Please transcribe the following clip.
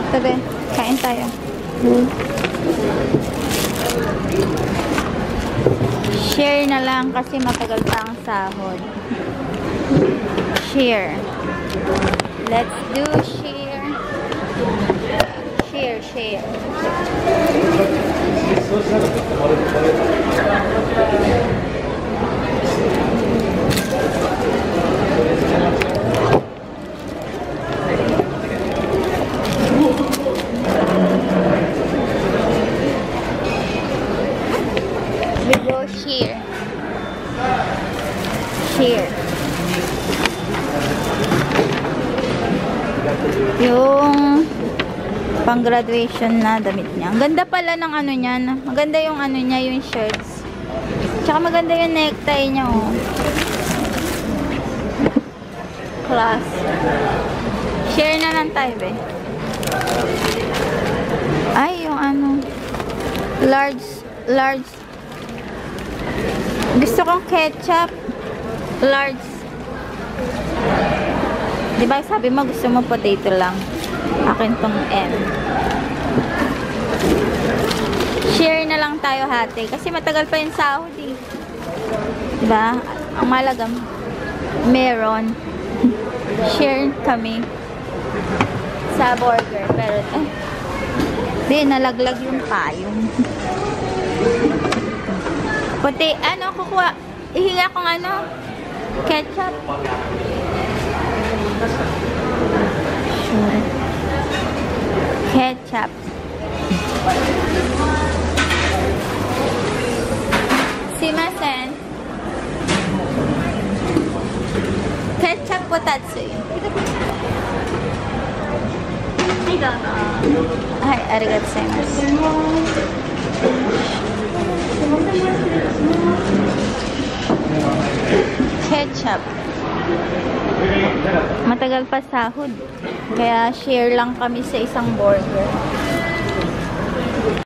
Tabi, kain tayo. Share na lang kasi matagal pa ang sahod. Share. Let's do share. Share, share. We go share. Share. Yung pang-graduation na damit niya. Ang ganda pala ng ano niya. Maganda yung ano niya, yung shirts. Tsaka maganda yung necktie niya, oh. Class. Share na lang tayo, be. Ay, yung ano. Large. Gusto kong ketchup. Large. Diba sabi mo gusto mo potato lang? Akin tong M. Share na lang tayo hati. Kasi matagal pa yung sahod eh. Diba? Ang malagam. Meron. Share kami. Sa burger. Pero di, nalaglag yung payong. Puti, ano, kukuha. Ihinga kong ano, ketchup. Sure. Ketchup. Simasen. Ketchup potatsui. Hai, arigatou gozaimasu. Ketchup. Matagal pa sahod. Kaya share lang kami sa isang burger.